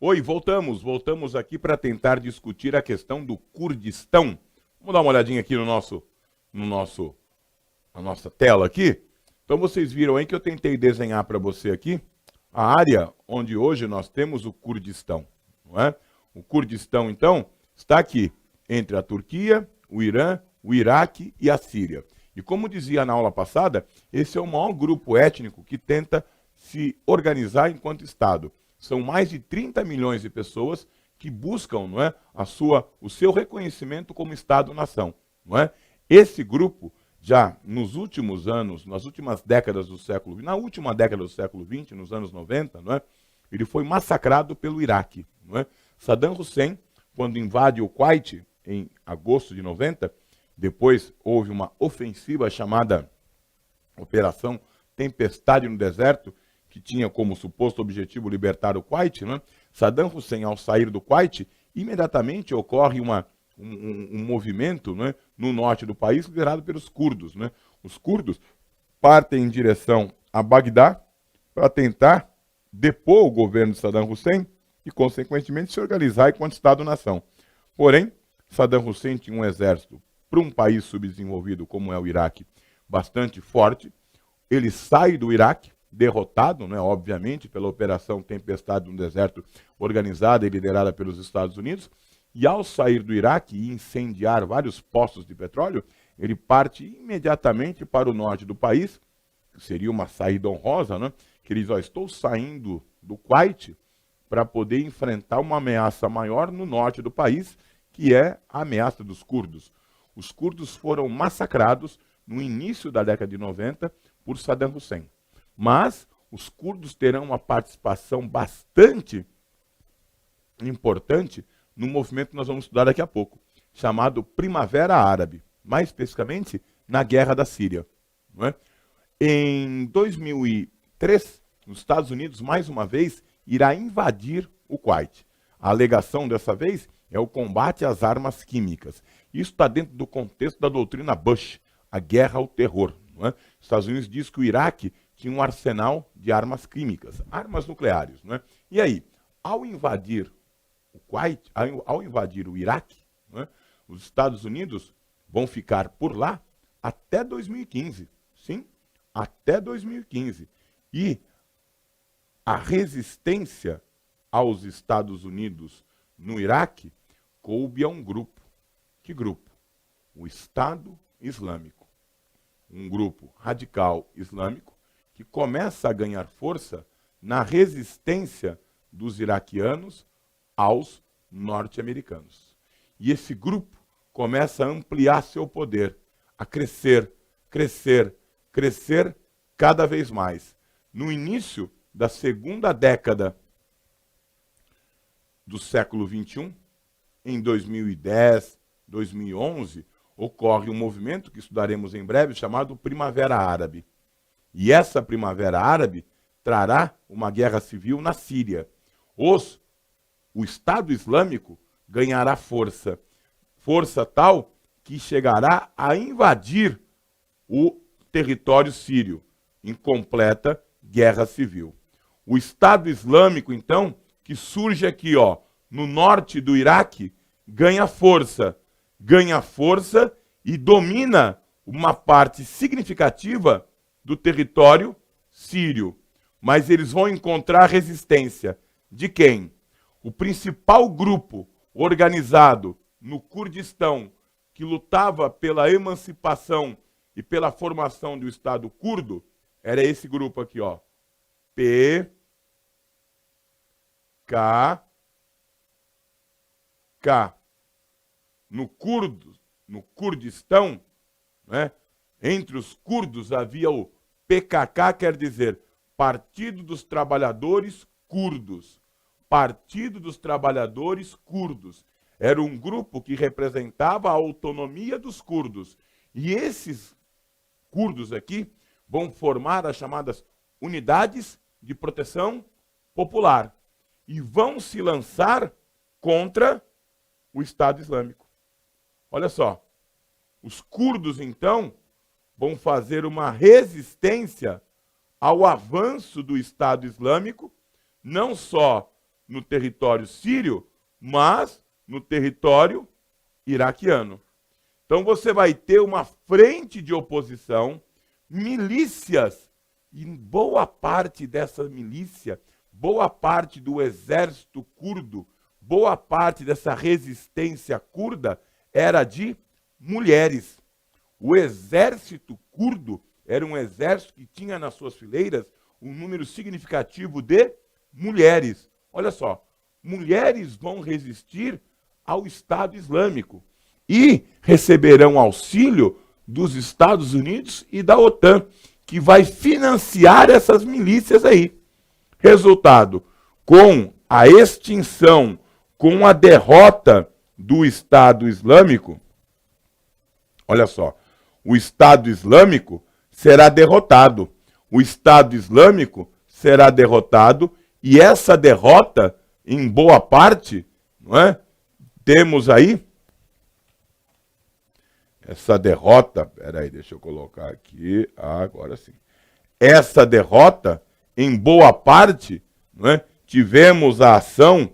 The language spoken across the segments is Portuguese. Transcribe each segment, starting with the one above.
Oi, voltamos aqui para tentar discutir a questão do Kurdistão. Vamos dar uma olhadinha aqui na nossa tela aqui. Então vocês viram aí que eu tentei desenhar para você aqui a área onde hoje nós temos o Kurdistão, não é? O Kurdistão, então, está aqui entre a Turquia, o Irã, o Iraque e a Síria. E como dizia na aula passada, esse é o maior grupo étnico que tenta se organizar enquanto Estado. São mais de 30 milhões de pessoas que buscam, não é, o seu reconhecimento como Estado-nação. Não é? Esse grupo, já nos últimos anos, nas últimas décadas do século XX, na última década do século XX, nos anos 90, não é, ele foi massacrado pelo Iraque. Não é? Saddam Hussein, quando invade o Kuwait, em agosto de 90, depois houve uma ofensiva chamada Operação Tempestade no Deserto, que tinha como suposto objetivo libertar o Kuwait, né? Saddam Hussein, ao sair do Kuwait, imediatamente ocorre um movimento, né, no norte do país liderado pelos curdos. Né? Os curdos partem em direção a Bagdá para tentar depor o governo de Saddam Hussein e, consequentemente, se organizar enquanto Estado-nação. Porém, Saddam Hussein tinha um exército, para um país subdesenvolvido como é o Iraque, bastante forte. Ele sai do Iraque, derrotado, né, obviamente, pela Operação Tempestade no Deserto, organizada e liderada pelos Estados Unidos, e ao sair do Iraque e incendiar vários postos de petróleo, ele parte imediatamente para o norte do país, que seria uma saída honrosa, né, que ele diz, estou saindo do Kuwait para poder enfrentar uma ameaça maior no norte do país, que é a ameaça dos curdos. Os curdos foram massacrados no início da década de 90 por Saddam Hussein. Mas os curdos terão uma participação bastante importante no movimento que nós vamos estudar daqui a pouco, chamado Primavera Árabe, mais especificamente na Guerra da Síria. Não é? Em 2003, os Estados Unidos, mais uma vez, irá invadir o Kuwait. A alegação dessa vez é o combate às armas químicas. Isso está dentro do contexto da doutrina Bush, a guerra ao terror. Não é? Os Estados Unidos diz que o Iraque tinha um arsenal de armas químicas, armas nucleares. Não é? E aí, ao invadir o Kuwait, ao invadir o Iraque, não é? Os Estados Unidos vão ficar por lá até 2015. Sim, até 2015. E a resistência aos Estados Unidos no Iraque coube a um grupo. Que grupo? O Estado Islâmico. Um grupo radical islâmico que começa a ganhar força na resistência dos iraquianos aos norte-americanos. E esse grupo começa a ampliar seu poder, a crescer, crescer, crescer cada vez mais. No início da segunda década do século XXI, em 2010, 2011, ocorre um movimento que estudaremos em breve, chamado Primavera Árabe. E essa Primavera Árabe trará uma guerra civil na Síria. O Estado Islâmico ganhará força. Força tal que chegará a invadir o território sírio, em completa guerra civil. O Estado Islâmico, então, que surge aqui, no norte do Iraque, ganha força e domina uma parte significativa do território sírio. Mas eles vão encontrar resistência. De quem? O principal grupo organizado no Kurdistão que lutava pela emancipação e pela formação do Estado curdo era esse grupo aqui, PKK. No Kurdistão, né, entre os curdos havia o PKK, quer dizer Partido dos Trabalhadores Curdos. Partido dos Trabalhadores Curdos. Era um grupo que representava a autonomia dos curdos. E esses curdos aqui vão formar as chamadas Unidades de Proteção Popular. E vão se lançar contra o Estado Islâmico. Olha só, os curdos, então, vão fazer uma resistência ao avanço do Estado Islâmico, não só no território sírio, mas no território iraquiano. Então você vai ter uma frente de oposição, milícias, e boa parte dessa milícia, boa parte do exército curdo, boa parte dessa resistência curda era de mulheres. O exército curdo era um exército que tinha nas suas fileiras um número significativo de mulheres. Olha só, mulheres vão resistir ao Estado Islâmico e receberão auxílio dos Estados Unidos e da OTAN, que vai financiar essas milícias aí. Resultado, com a extinção, com a derrota do Estado Islâmico, olha só, o Estado Islâmico será derrotado. O Estado Islâmico será derrotado e essa derrota, em boa parte, não é? Temos aí essa derrota, peraí, deixa eu colocar aqui, agora sim. Essa derrota, em boa parte, não é? Tivemos a ação,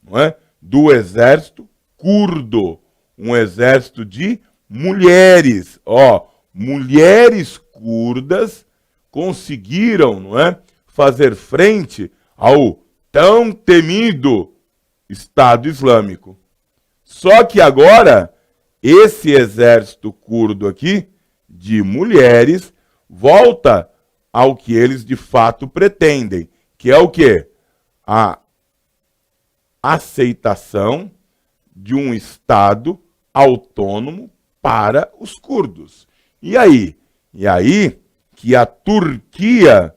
não é? Do exército curdo, um exército de mulheres, ó, mulheres curdas conseguiram, não é, fazer frente ao tão temido Estado Islâmico. Só que agora, esse exército curdo aqui, de mulheres, volta ao que eles de fato pretendem, que é o quê? A aceitação de um Estado autônomo para os curdos. E aí? E aí que a Turquia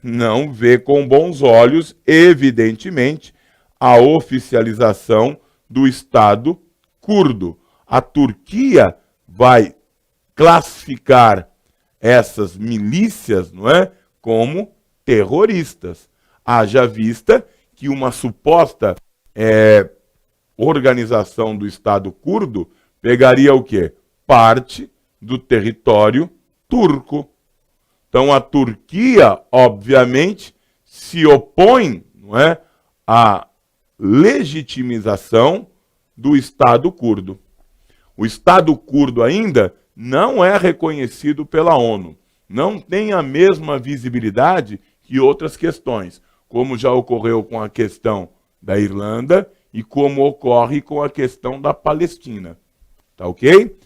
não vê com bons olhos, evidentemente, a oficialização do Estado curdo. A Turquia vai classificar essas milícias, não é, como terroristas. Haja vista que uma suposta organização do Estado curdo pegaria o quê? Parte do território turco. Então a Turquia, obviamente, se opõe, não é, à legitimização do Estado curdo. O Estado curdo ainda não é reconhecido pela ONU. Não tem a mesma visibilidade que outras questões, como já ocorreu com a questão da Irlanda e como ocorre com a questão da Palestina. Tá ok?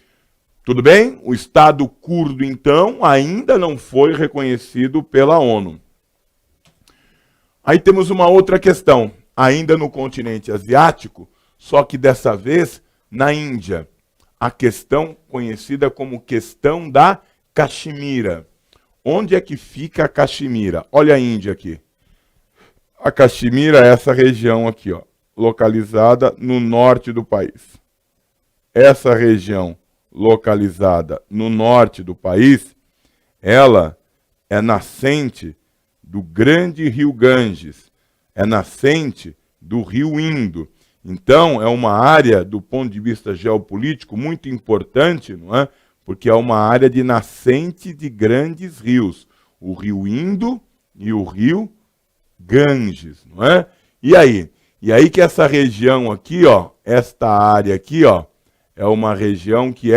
Tudo bem? O Estado curdo, então, ainda não foi reconhecido pela ONU. Aí temos uma outra questão, ainda no continente asiático, só que dessa vez na Índia. A questão conhecida como questão da Caxemira. Onde é que fica a Caxemira? Olha a Índia aqui. A Caxemira é essa região aqui, ó, localizada no norte do país. Essa região localizada no norte do país, ela é nascente do grande rio Ganges, é nascente do rio Indo. Então, é uma área, do ponto de vista geopolítico, muito importante, não é? Porque é uma área de nascente de grandes rios, o rio Indo e o rio Ganges, não é? E aí? E aí que essa região aqui, ó, esta área aqui, ó, é uma região que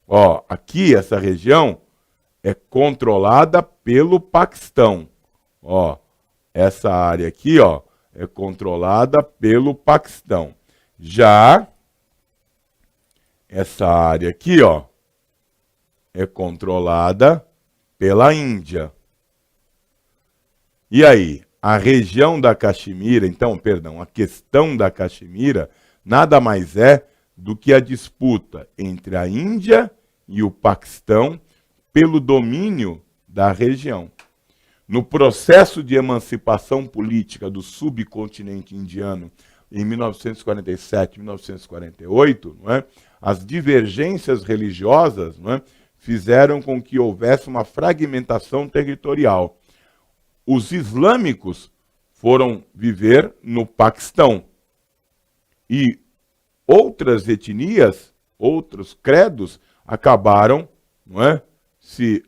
ó, aqui essa região é controlada pelo Paquistão. Ó, essa área aqui, ó, é controlada pelo Paquistão. Já essa área aqui, ó, é controlada pela Índia. E aí, a região da Caxemira, então, perdão, a questão da Caxemira nada mais é do que a disputa entre a Índia e o Paquistão pelo domínio da região. No processo de emancipação política do subcontinente indiano, em 1947 e 1948, não é, as divergências religiosas, não é, fizeram com que houvesse uma fragmentação territorial. Os islâmicos foram viver no Paquistão e outras etnias, outros credos, acabaram, não é, se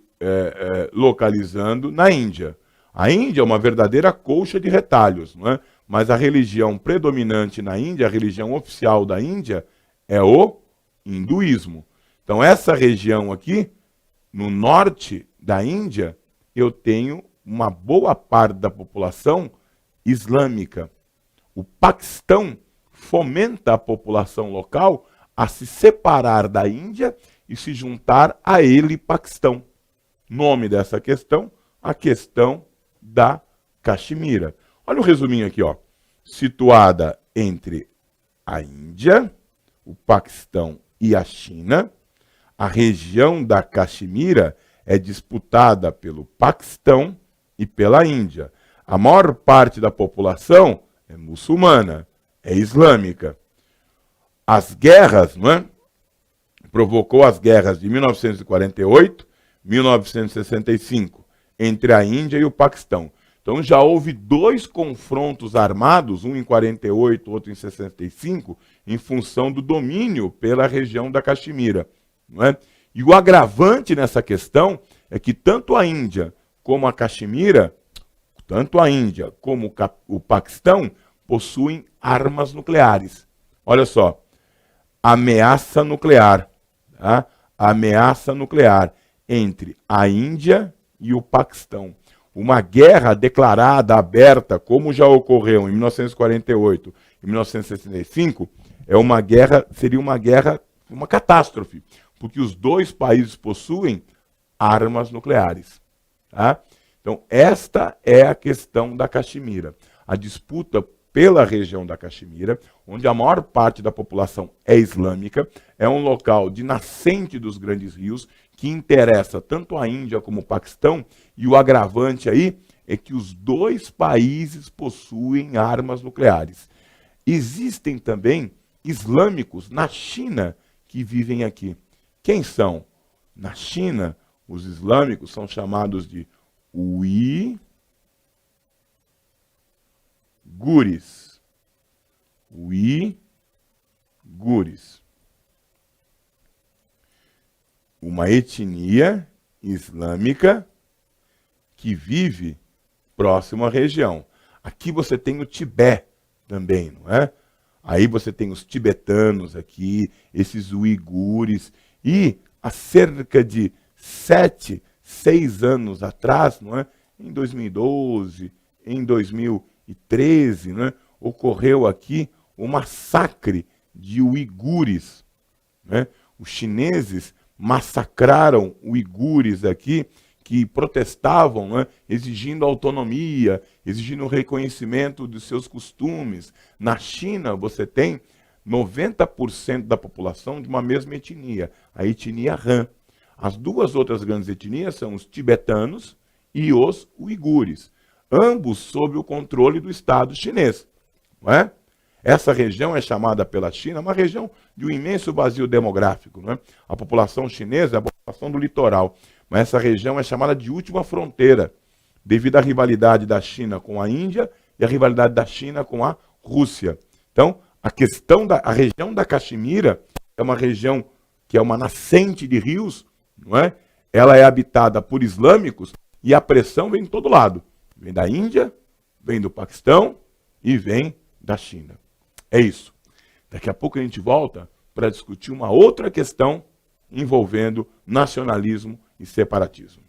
localizando na Índia. A Índia é uma verdadeira colcha de retalhos, não é? mas a religião predominante na Índia, a religião oficial da Índia, é o hinduísmo. Então, essa região aqui, no norte da Índia, eu tenho uma boa parte da população islâmica. O Paquistão fomenta a população local a se separar da Índia e se juntar a ele, Paquistão. Nome dessa questão, a questão da Caxemira. Olha o resuminho aqui, ó. Situada entre a Índia, o Paquistão e a China, a região da Caxemira é disputada pelo Paquistão e pela Índia. A maior parte da população é muçulmana, é islâmica. As guerras, não é? Provocou as guerras de 1948, 1965, entre a Índia e o Paquistão. Então já houve 2 confrontos armados, um em 48, outro em 65, em função do domínio pela região da Caxemira. Não é? E o agravante nessa questão é que tanto a Índia como a Caxemira, tanto a Índia como o Paquistão, possuem armas nucleares. Olha só, ameaça nuclear. Tá? Ameaça nuclear entre a Índia e o Paquistão. Uma guerra declarada, aberta, como já ocorreu em 1948 e 1965, seria uma guerra, uma catástrofe, porque os 2 países possuem armas nucleares. Tá? Então, esta é a questão da Caxemira. A disputa pela região da Caxemira, onde a maior parte da população é islâmica, é um local de nascente dos grandes rios, que interessa tanto a Índia como o Paquistão, e o agravante aí é que os 2 países possuem armas nucleares. Existem também islâmicos na China que vivem aqui. Quem são? Na China, os islâmicos são chamados de uigures. Uigures. Uma etnia islâmica que vive próximo à região. Aqui você tem o Tibete também, não é? Aí você tem os tibetanos aqui, esses uigures. E há cerca de 7, 6 anos atrás, não é? Em 2012, em 2013, não é? Ocorreu aqui o massacre de uigures. Né? Os chineses massacraram uigures aqui, que protestavam, né? Exigindo autonomia, exigindo reconhecimento dos seus costumes. Na China, você tem 90% da população de uma mesma etnia, a etnia Han. As 2 outras grandes etnias são os tibetanos e os uigures, ambos sob o controle do Estado chinês. Não é? Essa região é chamada pela China uma região de um imenso vazio demográfico. Não é? A população chinesa é a população do litoral, mas essa região é chamada de última fronteira, devido à rivalidade da China com a Índia e à rivalidade da China com a Rússia. Então, a região da Caxemira é uma região que é uma nascente de rios, não é? Ela é habitada por islâmicos e a pressão vem de todo lado. Vem da Índia, vem do Paquistão e vem da China. É isso. Daqui a pouco a gente volta para discutir uma outra questão envolvendo nacionalismo e separatismo.